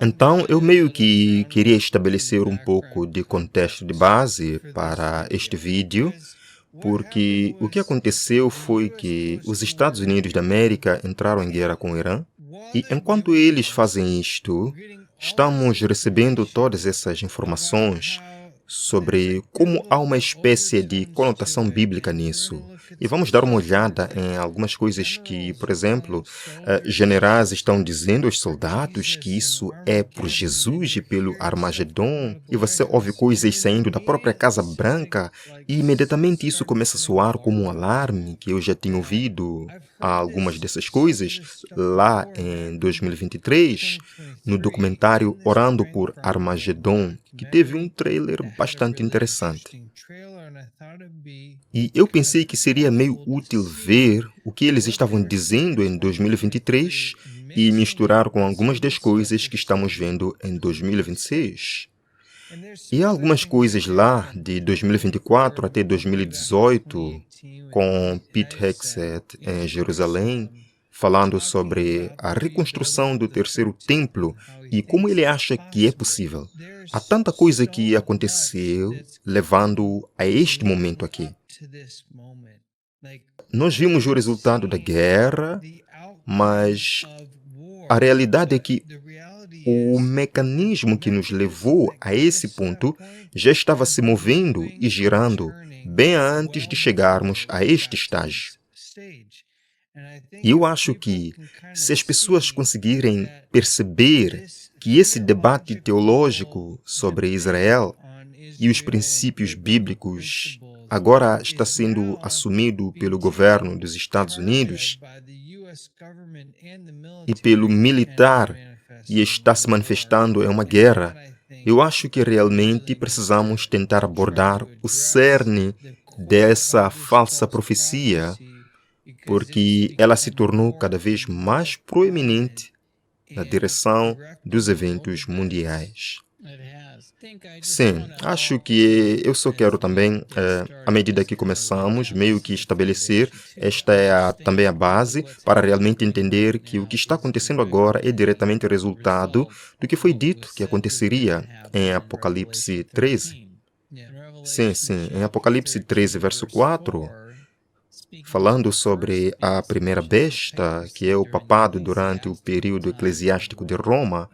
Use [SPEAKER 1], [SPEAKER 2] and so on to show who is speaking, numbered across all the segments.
[SPEAKER 1] Então, eu meio que queria estabelecer um pouco de contexto de base para este vídeo, porque o que aconteceu foi que os Estados Unidos da América entraram em guerra com o Irã, e enquanto eles fazem isto, estamos recebendo todas essas informações sobre como há uma espécie de conotação bíblica nisso. E vamos dar uma olhada em algumas coisas que, por exemplo, generais estão dizendo aos soldados que isso é por Jesus e pelo Armagedon, e você ouve coisas saindo da própria Casa Branca, e imediatamente isso começa a soar como um alarme que eu já tinha ouvido algumas dessas coisas lá em 2023, no documentário Orando por Armagedon, que teve um trailer bastante interessante. E eu pensei que seria meio útil ver o que eles estavam dizendo em 2023 e misturar com algumas das coisas que estamos vendo em 2026. E há algumas coisas lá de 2024 até 2018, com Pete Hegseth em Jerusalém, falando sobre a reconstrução do terceiro templo e como ele acha que é possível. Há tanta coisa que aconteceu levando a este momento aqui. Nós vimos o resultado da guerra, mas a realidade é que o mecanismo que nos levou a esse ponto já estava se movendo e girando bem antes de chegarmos a este estágio. E eu acho que, se as pessoas conseguirem perceber que esse debate teológico sobre Israel e os princípios bíblicos agora está sendo assumido pelo governo dos Estados Unidos e pelo militar e está se manifestando em uma guerra, eu acho que realmente precisamos tentar abordar o cerne dessa falsa profecia, porque ela se tornou cada vez mais proeminente na direção dos eventos mundiais. Sim, acho que eu só quero também, à medida que começamos, meio que estabelecer, esta é também a base para realmente entender que o que está acontecendo agora é diretamente resultado do que foi dito que aconteceria em Apocalipse 13. Sim, sim, em Apocalipse 13, verso 4, falando sobre a primeira besta, que é o papado durante o período eclesiástico de Roma,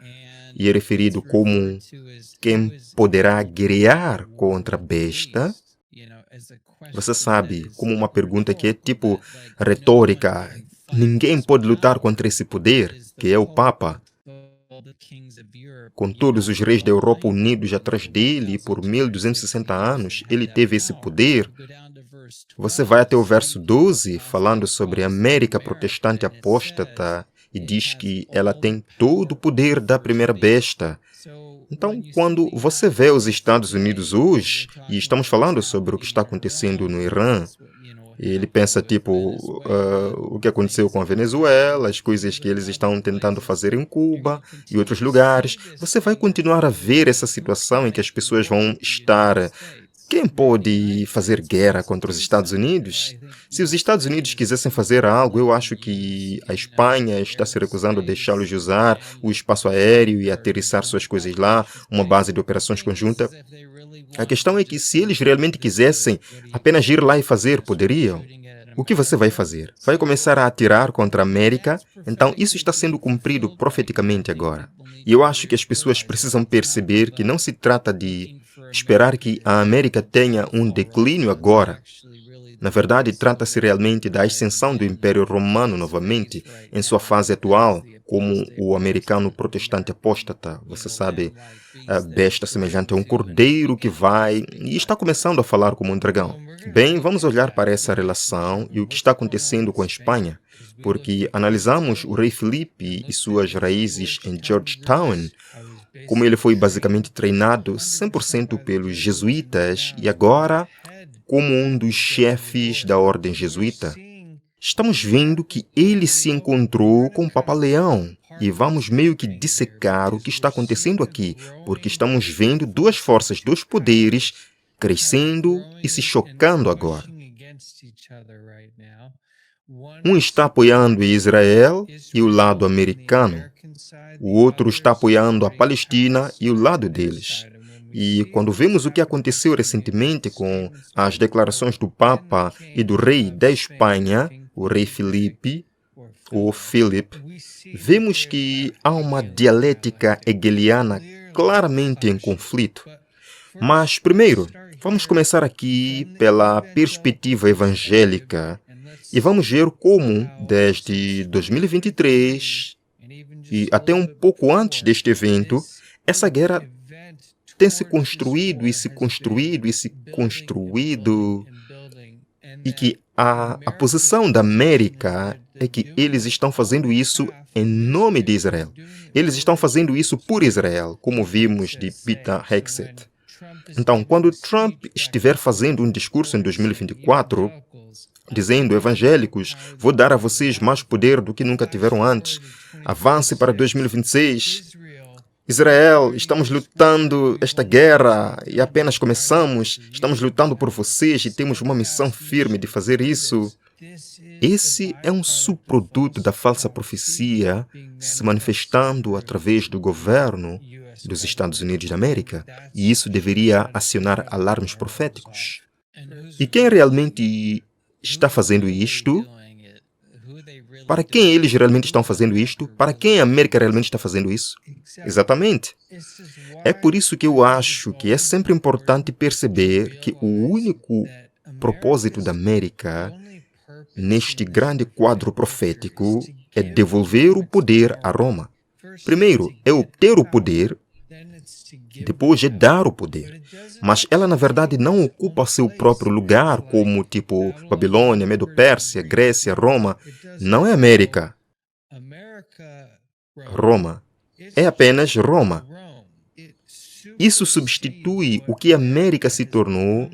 [SPEAKER 1] e é referido como quem poderá guerrear contra a besta. Você sabe, como uma pergunta que é tipo retórica, ninguém pode lutar contra esse poder, que é o Papa, com todos os reis da Europa unidos atrás dele, e por 1260 anos ele teve esse poder. Você vai até o verso 12, falando sobre a América protestante apóstata, e diz que ela tem todo o poder da primeira besta. Então, quando você vê os Estados Unidos hoje, e estamos falando sobre o que está acontecendo no Irã, ele pensa, tipo, o que aconteceu com a Venezuela, as coisas que eles estão tentando fazer em Cuba e outros lugares. Você vai continuar a ver essa situação em que as pessoas vão estar. Quem pode fazer guerra contra os Estados Unidos? Se os Estados Unidos quisessem fazer algo, eu acho que a Espanha está se recusando a deixá-los usar o espaço aéreo e aterrissar suas coisas lá, uma base de operações conjunta. A questão é que se eles realmente quisessem apenas ir lá e fazer, poderiam. O que você vai fazer? Vai começar a atirar contra a América? Então isso está sendo cumprido profeticamente agora. E eu acho que as pessoas precisam perceber que não se trata de esperar que a América tenha um declínio agora. Na verdade, trata-se realmente da ascensão do Império Romano novamente, em sua fase atual, como o americano protestante apóstata. Você sabe, a besta semelhante a um cordeiro que vai e está começando a falar como um dragão. Bem, vamos olhar para essa relação e o que está acontecendo com a Espanha, porque analisamos o rei Filipe e suas raízes em Georgetown, como ele foi basicamente treinado 100% pelos jesuítas e agora como um dos chefes da ordem jesuíta. Estamos vendo que ele se encontrou com o Papa Leão e vamos meio que dissecar o que está acontecendo aqui, porque estamos vendo duas forças, dois poderes crescendo e se chocando agora. Um está apoiando Israel e o lado americano. O outro está apoiando a Palestina e o lado deles. E quando vemos o que aconteceu recentemente com as declarações do Papa e do rei da Espanha, o rei Filipe, ou Philip, vemos que há uma dialética hegeliana claramente em conflito. Mas, primeiro, vamos começar aqui pela perspectiva evangélica e vamos ver como, desde 2023 e até um pouco antes deste evento, essa guerra tem se construído e se construído e se construído, e que a posição da América é que eles estão fazendo isso em nome de Israel. Eles estão fazendo isso por Israel, como vimos de Peter Hegseth. Então, quando Trump estiver fazendo um discurso em 2024, dizendo, evangélicos, vou dar a vocês mais poder do que nunca tiveram antes, avance para 2026, Israel, estamos lutando esta guerra e apenas começamos, estamos lutando por vocês e temos uma missão firme de fazer isso. Esse é um subproduto da falsa profecia se manifestando através do governo dos Estados Unidos da América, e isso deveria acionar alarmes proféticos. E quem realmente está fazendo isto? Para quem eles realmente estão fazendo isto? Para quem a América realmente está fazendo isso? Exatamente. É por isso que eu acho que é sempre importante perceber que o único propósito da América neste grande quadro profético é devolver o poder a Roma. Primeiro é obter o poder, depois é dar o poder. Mas ela, na verdade, não ocupa seu próprio lugar, como tipo Babilônia, Medo-Pérsia, Grécia, Roma. Não é América. Roma. É apenas Roma. Isso substitui o que a América se tornou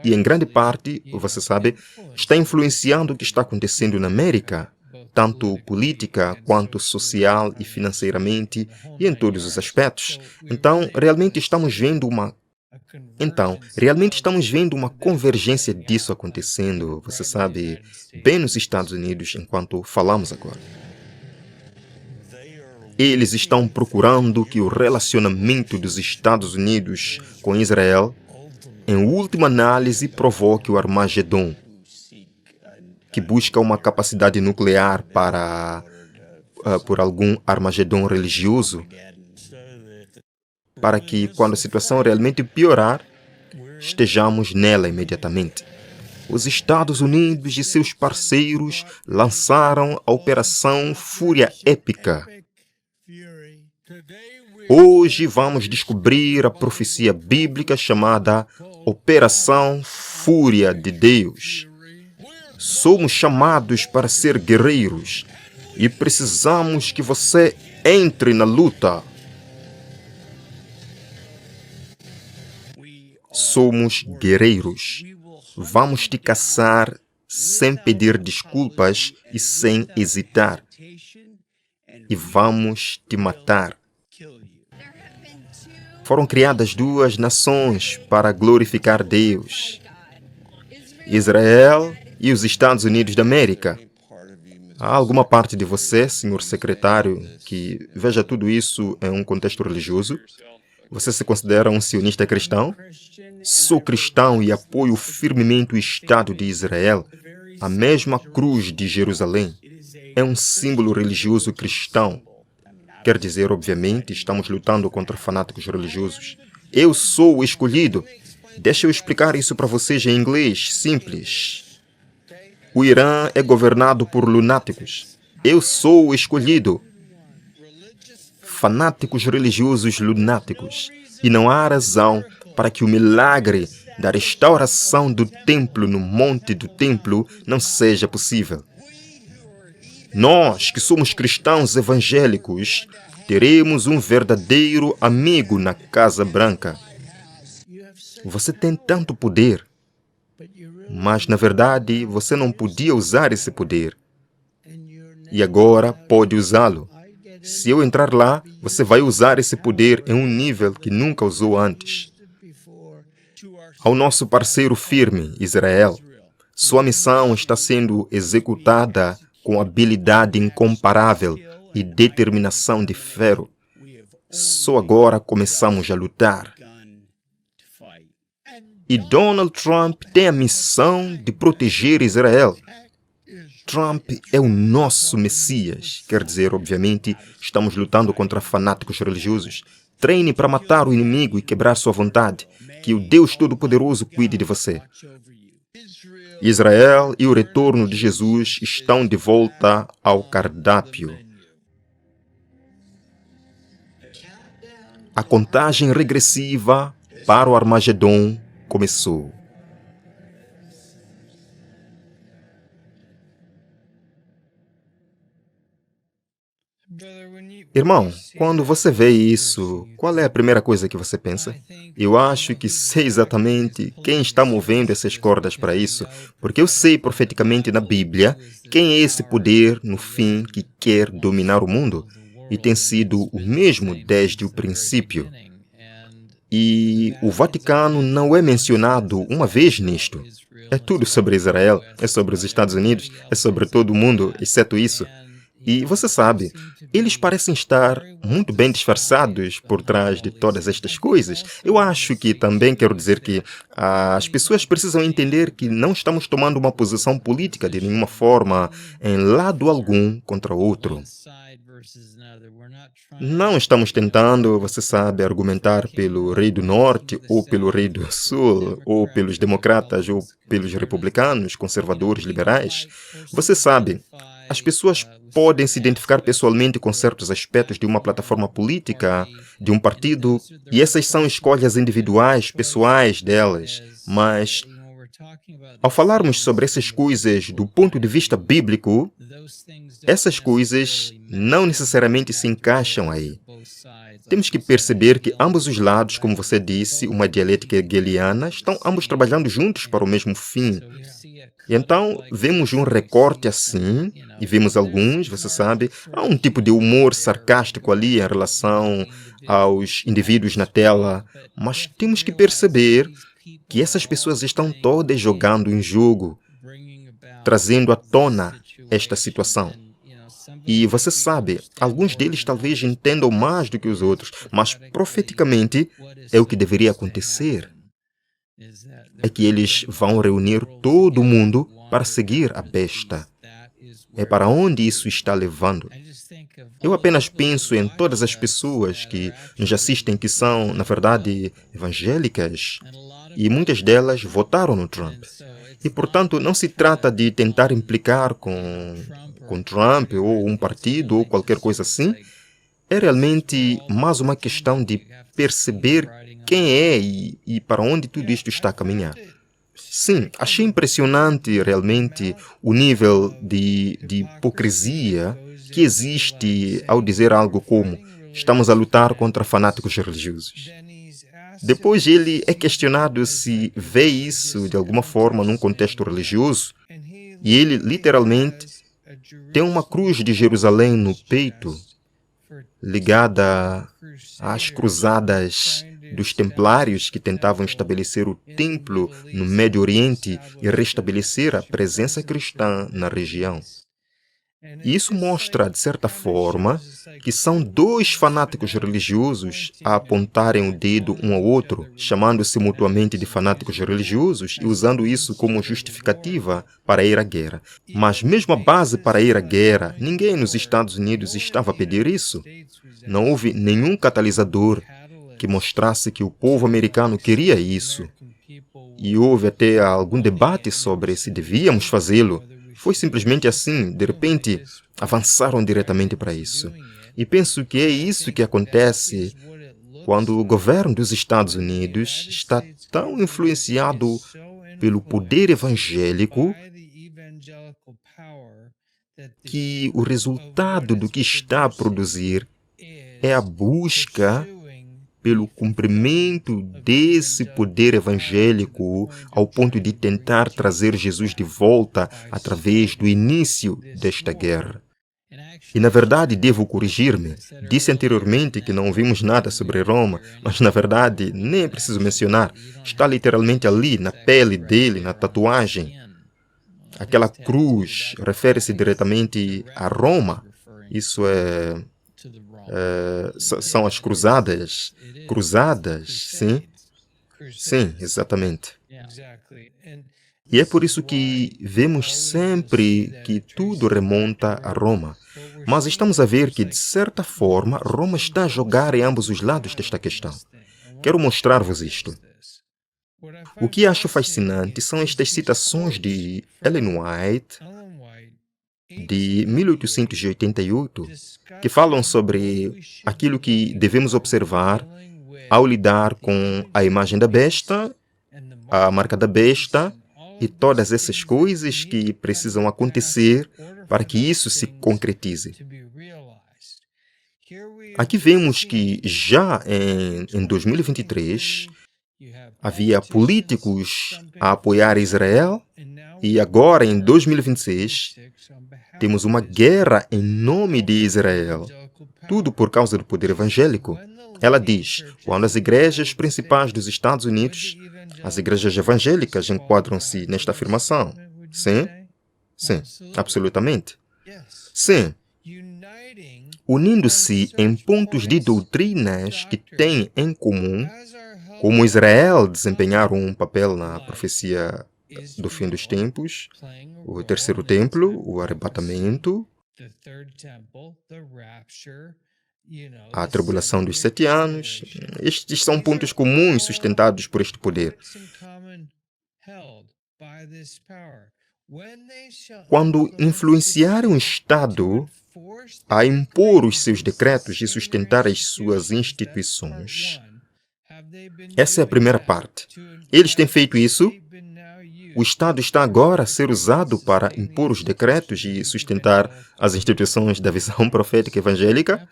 [SPEAKER 1] e, em grande parte, você sabe, está influenciando o que está acontecendo na América, tanto política quanto social e financeiramente e em todos os aspectos. Então, realmente estamos vendo uma convergência disso acontecendo, você sabe, bem nos Estados Unidos, enquanto falamos agora. Eles estão procurando que o relacionamento dos Estados Unidos com Israel, em última análise, provoque o Armagedon, que busca uma capacidade nuclear por algum Armagedon religioso, para que, quando a situação realmente piorar, estejamos nela imediatamente. Os Estados Unidos e seus parceiros lançaram a Operação Fúria Épica. Hoje vamos descobrir a profecia bíblica chamada Operação Fúria de Deus. Somos chamados para ser guerreiros e precisamos que você entre na luta. Somos guerreiros. Vamos te caçar sem pedir desculpas e sem hesitar. E vamos te matar. Foram criadas duas nações para glorificar Deus: Israel e os Estados Unidos da América. Há alguma parte de você, senhor secretário, que veja tudo isso em um contexto religioso? Você se considera um sionista cristão? Sou cristão e apoio firmemente o Estado de Israel. A mesma cruz de Jerusalém é um símbolo religioso cristão. Quer dizer, obviamente, estamos lutando contra fanáticos religiosos. Eu sou o escolhido. Deixa eu explicar isso para vocês em inglês, simples. O Irã é governado por lunáticos. Eu sou o escolhido. Fanáticos religiosos lunáticos. E não há razão para que o milagre da restauração do templo no monte do templo não seja possível. Nós, que somos cristãos evangélicos, teremos um verdadeiro amigo na Casa Branca. Você tem tanto poder, mas, na verdade, você não podia usar esse poder. E agora pode usá-lo. Se eu entrar lá, você vai usar esse poder em um nível que nunca usou antes. Ao nosso parceiro firme, Israel, Sua missão está sendo executada com habilidade incomparável e determinação de ferro. Só agora começamos a lutar. E Donald Trump tem a missão de proteger Israel. Trump é o nosso Messias. Quer dizer, obviamente, estamos lutando contra fanáticos religiosos. Treine para matar o inimigo e quebrar sua vontade. Que o Deus Todo-Poderoso cuide de você. Israel e o retorno de Jesus estão de volta ao cardápio. A contagem regressiva para o Armagedon começou. Irmão, quando você vê isso, qual é a primeira coisa que você pensa? Eu acho que sei exatamente quem está movendo essas cordas para isso, porque eu sei profeticamente na Bíblia quem é esse poder, no fim, que quer dominar o mundo, e tem sido o mesmo desde o princípio. E o Vaticano não é mencionado uma vez nisto. É tudo sobre Israel, é sobre os Estados Unidos, é sobre todo o mundo, exceto isso. E você sabe, eles parecem estar muito bem disfarçados por trás de todas estas coisas. Eu acho que também quero dizer que as pessoas precisam entender que não estamos tomando uma posição política de nenhuma forma em lado algum contra outro. Não estamos tentando, você sabe, argumentar pelo rei do norte, ou pelo rei do sul, ou pelos democratas, ou pelos republicanos, conservadores, liberais. Você sabe, as pessoas podem se identificar pessoalmente com certos aspectos de uma plataforma política, de um partido, e essas são escolhas individuais, pessoais delas. Mas, ao falarmos sobre essas coisas do ponto de vista bíblico, essas coisas não necessariamente se encaixam aí. Temos que perceber que ambos os lados, como você disse, uma dialética hegeliana, estão ambos trabalhando juntos para o mesmo fim. E então, vemos um recorte assim, e vemos alguns, você sabe, há um tipo de humor sarcástico ali em relação aos indivíduos na tela, mas temos que perceber que essas pessoas estão todas jogando em jogo, trazendo à tona esta situação. E você sabe, alguns deles talvez entendam mais do que os outros, mas profeticamente é o que deveria acontecer. É que eles vão reunir todo mundo para seguir a besta. É para onde isso está levando. Eu apenas penso em todas as pessoas que nos assistem que são, na verdade, evangélicas, e muitas delas votaram no Trump. E, portanto, não se trata de tentar implicar com Trump ou um partido ou qualquer coisa assim. É realmente mais uma questão de perceber quem é e para onde tudo isto está a caminhar. Sim, achei impressionante realmente o nível de hipocrisia que existe ao dizer algo como estamos a lutar contra fanáticos religiosos. Depois ele é questionado se vê isso de alguma forma num contexto religioso e ele literalmente tem uma cruz de Jerusalém no peito ligada às cruzadas dos templários que tentavam estabelecer o templo no Médio Oriente e restabelecer a presença cristã na região. E isso mostra, de certa forma, que são dois fanáticos religiosos a apontarem o dedo um ao outro, chamando-se mutuamente de fanáticos religiosos e usando isso como justificativa para ir à guerra. Mas mesmo a base para ir à guerra, ninguém nos Estados Unidos estava a pedir isso. Não houve nenhum catalisador que mostrasse que o povo americano queria isso. E houve até algum debate sobre se devíamos fazê-lo. Foi simplesmente assim, de repente, avançaram diretamente para isso. E penso que é isso que acontece quando o governo dos Estados Unidos está tão influenciado pelo poder evangélico que o resultado do que está a produzir é a busca pelo cumprimento desse poder evangélico ao ponto de tentar trazer Jesus de volta através do início desta guerra. E, na verdade, devo corrigir-me. Disse anteriormente que não ouvimos nada sobre Roma, mas, na verdade, nem é preciso mencionar. Está literalmente ali, na pele dele, na tatuagem. Aquela cruz refere-se diretamente a Roma. Isso são as cruzadas. Cruzadas, sim. Sim, exatamente. E é por isso que vemos sempre que tudo remonta a Roma. Mas estamos a ver que, de certa forma, Roma está a jogar em ambos os lados desta questão. Quero mostrar-vos isto. O que acho fascinante são estas citações de Ellen White, de 1888, que falam sobre aquilo que devemos observar ao lidar com a imagem da besta, a marca da besta e todas essas coisas que precisam acontecer para que isso se concretize. Aqui vemos que já em 2023 havia políticos a apoiar Israel e agora em 2026 temos uma guerra em nome de Israel. Tudo por causa do poder evangélico. Ela diz, quando as igrejas principais dos Estados Unidos, as igrejas evangélicas enquadram-se nesta afirmação. Sim? Sim, absolutamente. Sim. Unindo-se em pontos de doutrinas que têm em comum, como Israel desempenhar um papel na profecia do fim dos tempos, o terceiro templo, o arrebatamento, a tribulação dos 7 anos. Estes são pontos comuns sustentados por este poder. Quando influenciar um Estado a impor os seus decretos e sustentar as suas instituições, essa é a primeira parte. Eles têm feito isso. O Estado está agora a ser usado para impor os decretos e sustentar as instituições da visão profética evangélica?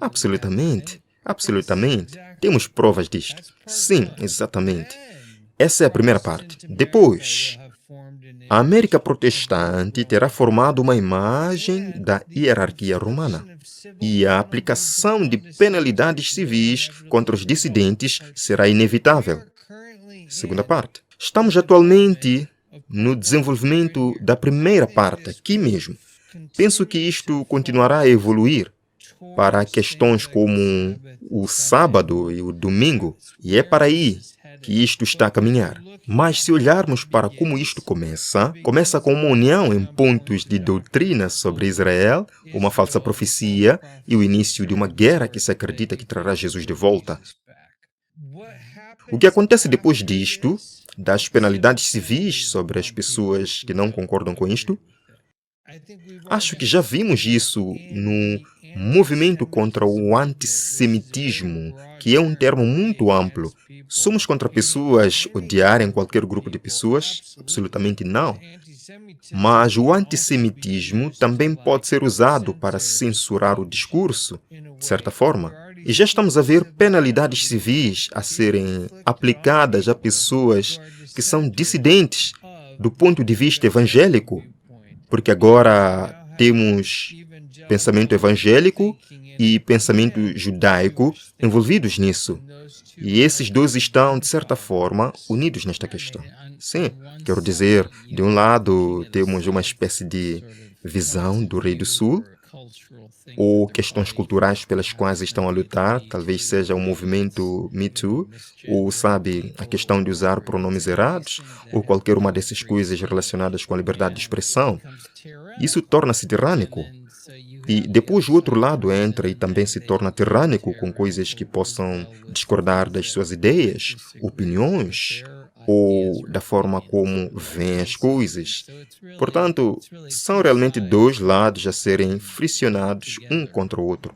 [SPEAKER 1] Absolutamente. Absolutamente. Temos provas disto. Sim, exatamente. Essa é a primeira parte. Depois, a América protestante terá formado uma imagem da hierarquia romana e a aplicação de penalidades civis contra os dissidentes será inevitável. Segunda parte. Estamos atualmente no desenvolvimento da primeira parte, aqui mesmo. Penso que isto continuará a evoluir para questões como o sábado e o domingo, e é para aí que isto está a caminhar. Mas se olharmos para como isto começa com uma união em pontos de doutrina sobre Israel, uma falsa profecia e o início de uma guerra que se acredita que trará Jesus de volta. O que acontece depois disto, das penalidades civis sobre as pessoas que não concordam com isto? Acho que já vimos isso no movimento contra o antissemitismo, que é um termo muito amplo. Somos contra pessoas odiarem qualquer grupo de pessoas? Absolutamente não. Mas o antissemitismo também pode ser usado para censurar o discurso, de certa forma. E já estamos a ver penalidades civis a serem aplicadas a pessoas que são dissidentes do ponto de vista evangélico, porque agora temos pensamento evangélico e pensamento judaico envolvidos nisso. E esses dois estão, de certa forma, unidos nesta questão. Sim, quero dizer, de um lado temos uma espécie de visão do Rei do Sul, ou questões culturais pelas quais estão a lutar, talvez seja o movimento Me Too, ou, sabe, a questão de usar pronomes errados, ou qualquer uma dessas coisas relacionadas com a liberdade de expressão. Isso torna-se tirânico. E depois o outro lado entra e também se torna tirânico com coisas que possam discordar das suas ideias, opiniões, ou da forma como veem as coisas. Portanto, são realmente dois lados a serem friccionados um contra o outro.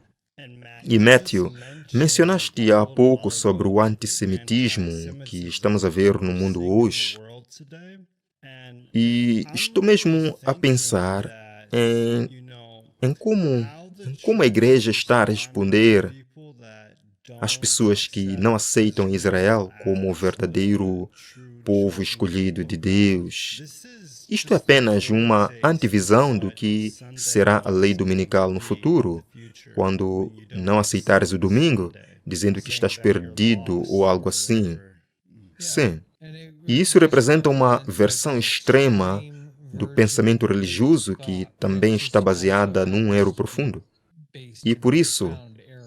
[SPEAKER 1] E Matthew, mencionaste há pouco sobre o antissemitismo que estamos a ver no mundo hoje. E estou mesmo a pensar em como a igreja está a responder às pessoas que não aceitam Israel como o verdadeiro povo escolhido de Deus. Isto é apenas uma antevisão do que será a lei dominical no futuro, quando não aceitares o domingo, dizendo que estás perdido ou algo assim. Sim. E isso representa uma versão extrema do pensamento religioso que também está baseada num erro profundo. E por isso,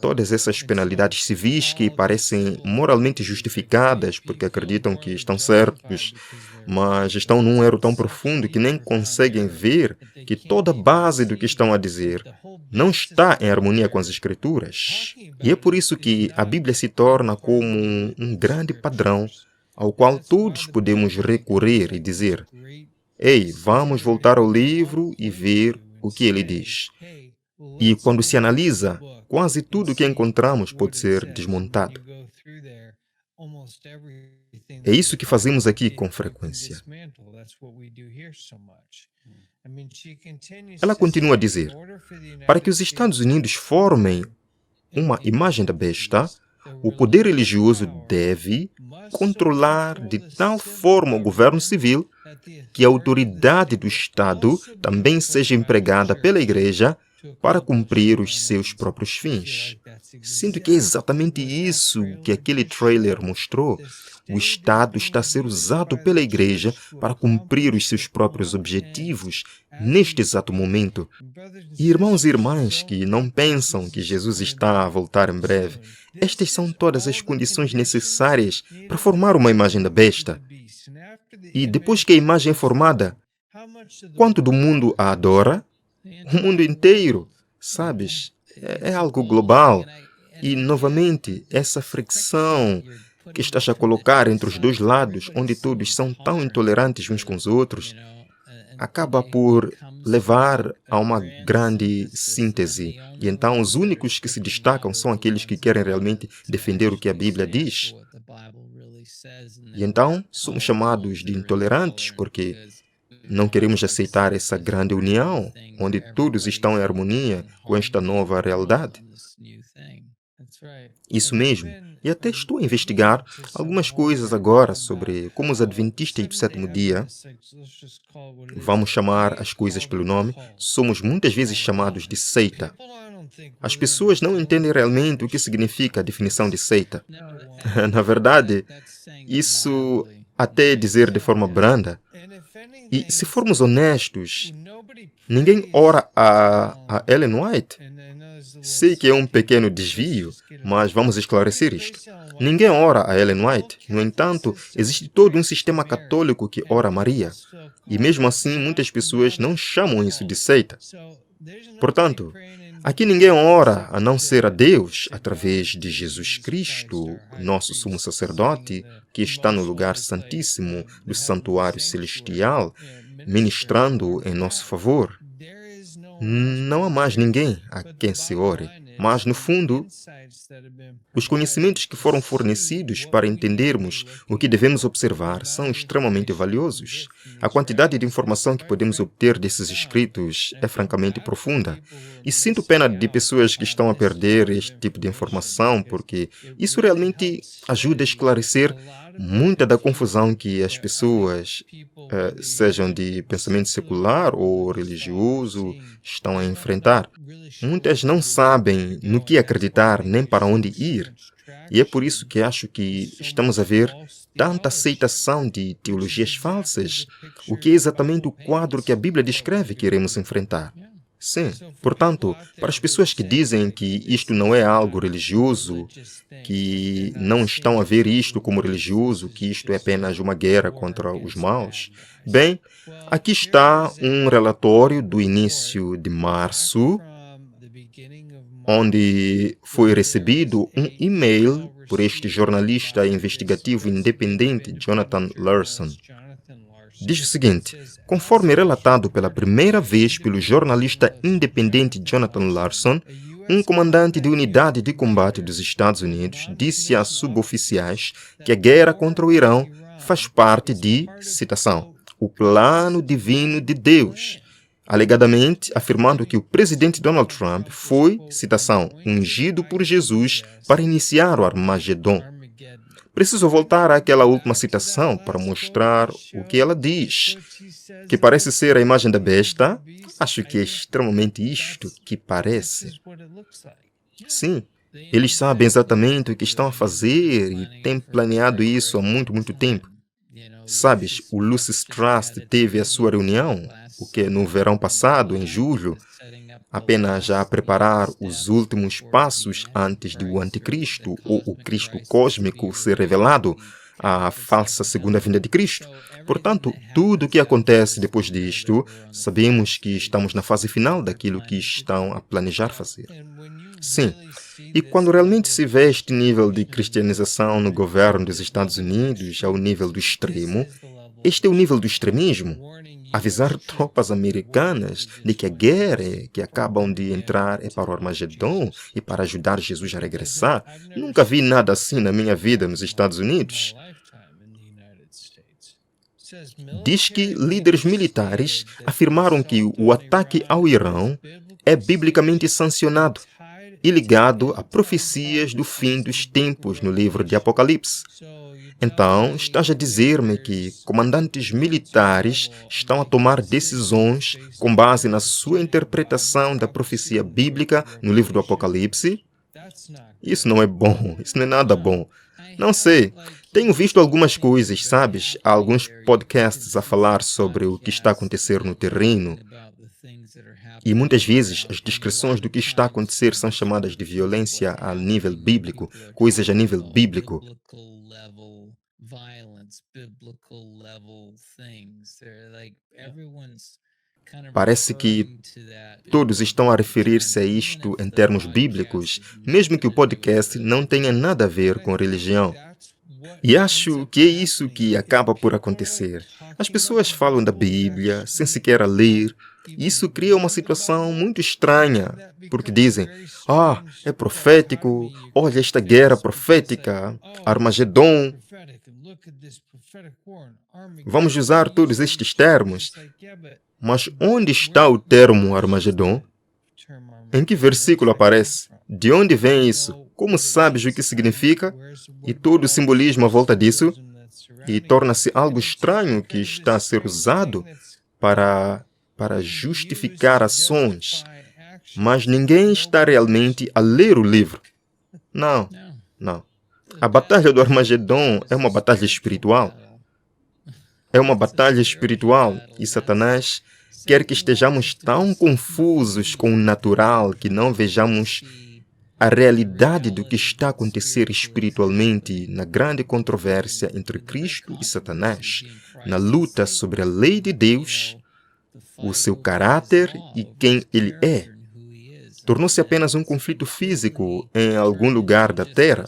[SPEAKER 1] todas essas penalidades civis que parecem moralmente justificadas porque acreditam que estão certos, mas estão num erro tão profundo que nem conseguem ver que toda a base do que estão a dizer não está em harmonia com as Escrituras. E é por isso que a Bíblia se torna como um grande padrão ao qual todos podemos recorrer e dizer: ei, vamos voltar ao livro e ver o que ele diz. E quando se analisa, quase tudo o que encontramos pode ser desmontado. É isso que fazemos aqui com frequência. Ela continua a dizer: para que os Estados Unidos formem uma imagem da besta, o poder religioso deve controlar de tal forma o governo civil que a autoridade do Estado também seja empregada pela Igreja para cumprir os seus próprios fins. Sinto que é exatamente isso que aquele trailer mostrou. O Estado está a ser usado pela Igreja para cumprir os seus próprios objetivos neste exato momento. E irmãos e irmãs que não pensam que Jesus está a voltar em breve, estas são todas as condições necessárias para formar uma imagem da besta. E depois que a imagem é formada, quanto do mundo a adora? O mundo inteiro, sabes? É algo global. E, novamente, essa fricção que estás a colocar entre os dois lados, onde todos são tão intolerantes uns com os outros, acaba por levar a uma grande síntese. E então os únicos que se destacam são aqueles que querem realmente defender o que a Bíblia diz. E então somos chamados de intolerantes porque não queremos aceitar essa grande união, onde todos estão em harmonia com esta nova realidade. Isso mesmo. E até estou a investigar algumas coisas agora sobre como os adventistas do sétimo dia, vamos chamar as coisas pelo nome, somos muitas vezes chamados de seita. As pessoas não entendem realmente o que significa a definição de seita. Na verdade, isso até é dizer de forma branda. E se formos honestos, ninguém ora a Ellen White. Sei que é um pequeno desvio, mas vamos esclarecer isto. Ninguém ora a Ellen White. No entanto, existe todo um sistema católico que ora a Maria. E mesmo assim, muitas pessoas não chamam isso de seita. Portanto, aqui ninguém ora a não ser a Deus através de Jesus Cristo, nosso sumo sacerdote, que está no lugar santíssimo do santuário celestial, ministrando em nosso favor. Não há mais ninguém a quem se ore, mas, no fundo, os conhecimentos que foram fornecidos para entendermos o que devemos observar são extremamente valiosos. A quantidade de informação que podemos obter desses escritos é francamente profunda. E sinto pena de pessoas que estão a perder este tipo de informação, porque isso realmente ajuda a esclarecer muita da confusão que as pessoas, sejam de pensamento secular ou religioso, estão a enfrentar. Muitas não sabem no que acreditar nem para onde ir. E é por isso que acho que estamos a ver tanta aceitação de teologias falsas, o que é exatamente o quadro que a Bíblia descreve que iremos enfrentar. Sim, portanto, para as pessoas que dizem que isto não é algo religioso, que não estão a ver isto como religioso, que isto é apenas uma guerra contra os maus, bem, aqui está um relatório do início de março, onde foi recebido um e-mail por este jornalista investigativo independente, Jonathan Larson. Diz o seguinte: conforme relatado pela primeira vez pelo jornalista independente Jonathan Larson, um comandante de unidade de combate dos Estados Unidos disse a suboficiais que a guerra contra o Irão faz parte de, citação, o plano divino de Deus, alegadamente afirmando que o presidente Donald Trump foi, citação, ungido por Jesus para iniciar o Armagedon. Preciso voltar àquela última citação para mostrar o que ela diz, que parece ser a imagem da besta. Acho que é extremamente isto que parece. Sim, eles sabem exatamente o que estão a fazer e têm planeado isso há muito, muito tempo. Sabes, o Lucis Trust teve a sua reunião, o que no verão passado, em julho, apenas já a preparar os últimos passos antes do anticristo ou o Cristo cósmico ser revelado, a falsa segunda vinda de Cristo. Portanto, tudo o que acontece depois disto, sabemos que estamos na fase final daquilo que estão a planejar fazer. Sim, e quando realmente se vê este nível de cristianização no governo dos Estados Unidos ao nível do extremo, este é o nível do extremismo. Avisar tropas americanas de que a guerra que acabam de entrar é para o Armagedon e para ajudar Jesus a regressar. Nunca vi nada assim na minha vida nos Estados Unidos. Diz que líderes militares afirmaram que o ataque ao Irão é biblicamente sancionado e ligado a profecias do fim dos tempos no livro de Apocalipse. Então, estás a dizer-me que comandantes militares estão a tomar decisões com base na sua interpretação da profecia bíblica no livro do Apocalipse? Isso não é bom, isso não é nada bom. Não sei. Tenho visto algumas coisas, sabes? Há alguns podcasts a falar sobre o que está a acontecer no terreno. E muitas vezes as descrições do que está a acontecer são chamadas de violência a nível bíblico, coisas a nível bíblico. Parece que todos estão a referir-se a isto em termos bíblicos, mesmo que o podcast não tenha nada a ver com religião. E acho que é isso que acaba por acontecer. As pessoas falam da Bíblia sem sequer a ler. Isso cria uma situação muito estranha, porque dizem, é profético, olha esta guerra profética, Armagedon. Vamos usar todos estes termos. Mas onde está o termo Armagedon? Em que versículo aparece? De onde vem isso? Como sabes o que significa? E todo o simbolismo à volta disso? E torna-se algo estranho que está a ser usado para justificar ações. Mas ninguém está realmente a ler o livro. Não. A batalha do Armagedon é uma batalha espiritual. É uma batalha espiritual e Satanás quer que estejamos tão confusos com o natural que não vejamos a realidade do que está a acontecer espiritualmente na grande controvérsia entre Cristo e Satanás, na luta sobre a lei de Deus, o seu caráter e quem ele é. Tornou-se apenas um conflito físico em algum lugar da Terra.